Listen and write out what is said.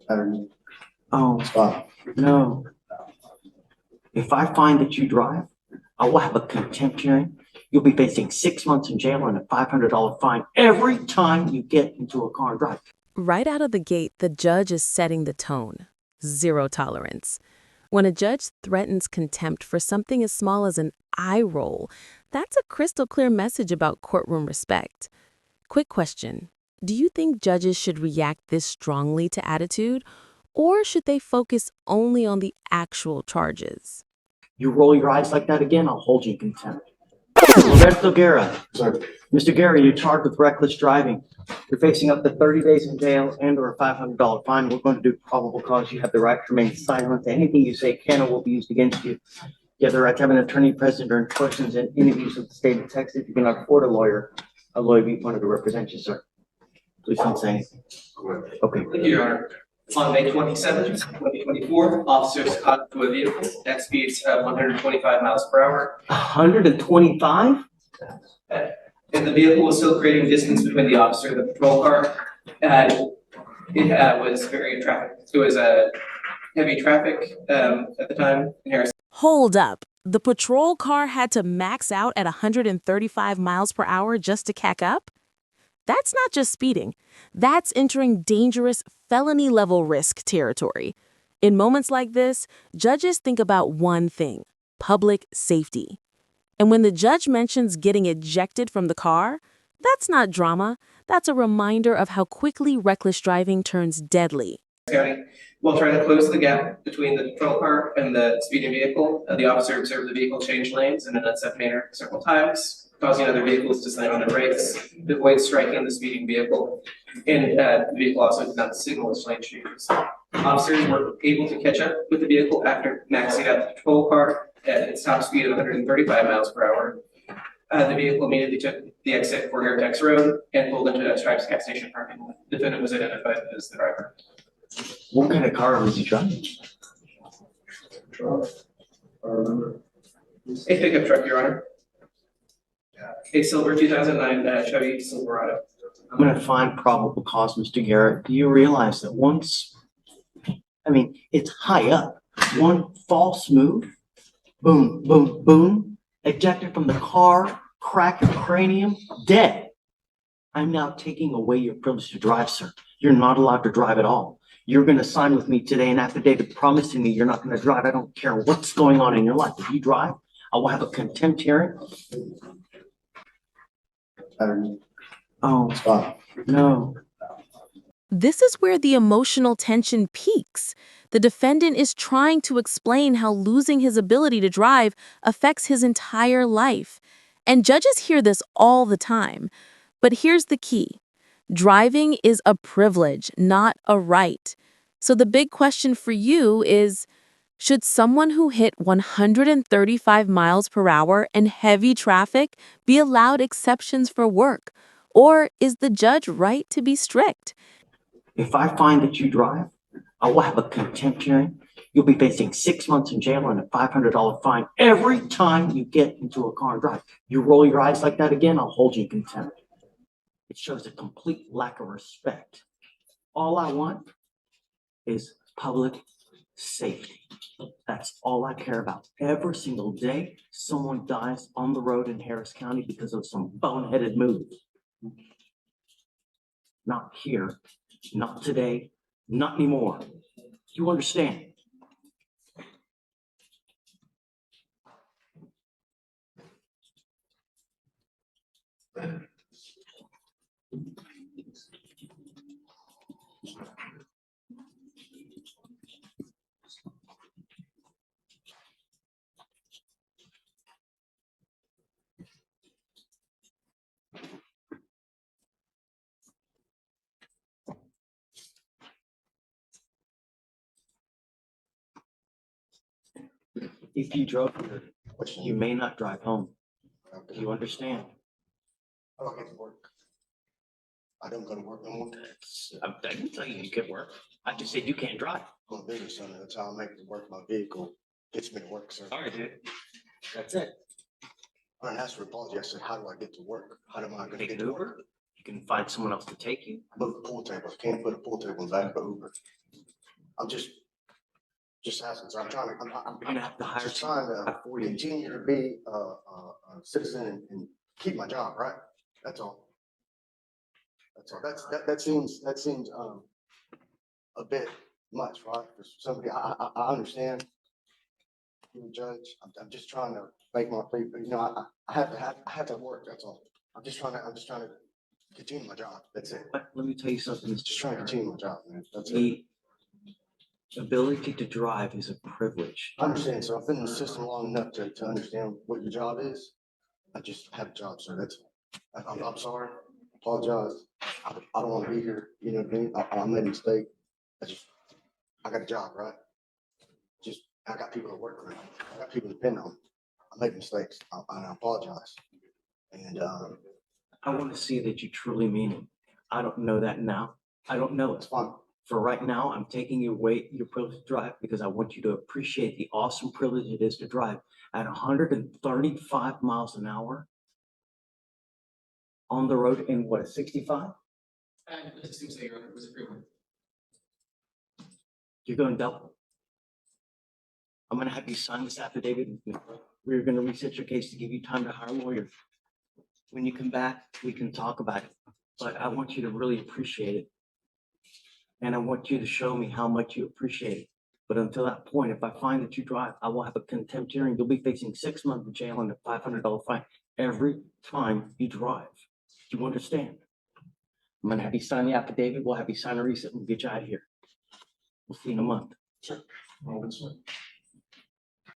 Pattern. Oh, Stop. no. If I find that you drive, I will have a contempt hearing. You'll be facing 6 months in jail and a $500 fine every time you get into a car and drive. Right out of the gate, the judge is setting the tone. Zero tolerance. When a judge threatens contempt for something as small as an eye roll, that's a crystal clear message about courtroom respect. Quick question. Do you think judges should react this strongly to attitude, or should they focus only on the actual charges? You roll your eyes like that again, I'll hold you in contempt. Roberto Guerra. Sir. Mr. Guerra, you're charged with reckless driving. You're facing up to 30 days in jail and or a $500 fine. We're going to do probable cause. You have the right to remain silent. Anything you say can or will be used against you. You have the right to have an attorney present during questions and interviews with the state of Texas. If you cannot afford a lawyer will be appointed to represent you, sir. Please don't say anything. Okay. Thank you, Your Honor. On May 27th, 2024, officers caught to a vehicle at speeds of 125 miles per hour. 125? And the vehicle was still creating distance between the officer and the patrol car. And it was very traffic. It was a heavy traffic at the time in Harrison. Hold up. The patrol car had to max out at 135 miles per hour just to catch up? That's not just speeding. That's entering dangerous felony-level risk territory. In moments like this, judges think about one thing: public safety. And when the judge mentions getting ejected from the car, that's not drama. That's a reminder of how quickly reckless driving turns deadly. County, while trying to close the gap between the patrol car and the speeding vehicle, the officer observed the vehicle change lanes in an unsafe manner several times, causing other vehicles to slam on their brakes to avoid striking the speeding vehicle. And the vehicle also did not signal its lane changes. Officers were able to catch up with the vehicle after maxing out the patrol car at its top speed of 135 miles per hour. The vehicle immediately took the exit for Airtex Road and pulled into a Stripes gas station parking lot. The defendant was identified as the driver. What kind of car was he driving? Truck. I remember. A pickup truck, Your Honor. A silver 2009 Chevy Silverado. I'm going to find probable cause, Mr. Garrett. Do you realize that it's high up. One false move, boom, boom, boom, ejected from the car, crack your cranium, dead. I'm now taking away your privilege to drive, sir. You're not allowed to drive at all. You're going to sign with me today an affidavit promising me you're not going to drive. I don't care what's going on in your life. If you drive, I will have a contempt hearing. Pattern. Oh, Stop. no. This is where the emotional tension peaks. The defendant is trying to explain how losing his ability to drive affects his entire life. And judges hear this all the time. But here's the key. Driving is a privilege, not a right. So the big question for you is, should someone who hit 135 miles per hour in heavy traffic be allowed exceptions for work? Or is the judge right to be strict? If I find that you drive, I will have a contempt hearing. You'll be facing 6 months in jail and a $500 fine every time you get into a car and drive. You roll your eyes like that again, I'll hold you in contempt. It shows a complete lack of respect. All I want is public safety. That's all I care about. Every single day, someone dies on the road in Harris County because of some boneheaded move. Not here, not today, not anymore. You understand? If you drove here, you may not drive home. Do you understand? I don't get to work. I don't go to work no more. I didn't tell you could work. I just said you can't drive. I'm a business owner. That's how I make it work. My vehicle gets me to work, sir. Sorry, dude. That's it. I didn't ask for an apology. I said, how do I get to work? How am I going to Take get an to Uber. work? You can find someone else to take you. I moved a pool table. I can't put a pool table in the back of an Uber. I'm just asking, so I'm trying to, I'm You're gonna have to hire just someone trying to for you. continue to be a citizen and keep my job, right? That's all. That's all. That seems, a bit much, right? For somebody, I understand. You're a judge. I'm just trying to make my plea, but I have to work, that's all. I'm just trying to continue my job. That's it. But let me tell you something, Mr. Just trying to Chair. continue my job, man. That's it. The ability to drive is a privilege. I understand, so I've been in the system long enough to understand what your job is. I just have a job, sir, that's all. I'm sorry, apologize. I don't want to be here, you know what I mean? I made a mistake. I got a job, right? I got people to work around. I got people to depend on. I make mistakes, and I apologize. And, I want to see that you truly mean it. I don't know that now. I don't know it's it. fine. For right now, I'm taking your privilege to drive because I want you to appreciate the awesome privilege it is to drive at 135 miles an hour on the road in what, a 65? It seems that it was approved. You're going double. I'm gonna have you sign this affidavit with me. We're gonna research your case to give you time to hire a lawyer. When you come back, we can talk about it, but I want you to really appreciate it. And I want you to show me how much you appreciate it. But until that point, if I find that you drive, I will have a contempt hearing. You'll be facing 6 months in jail and a $500 fine every time you drive. Do you understand? I'm gonna have you sign the affidavit. We'll have you sign a receipt and we'll get you out of here. We'll see you in a month. Sure.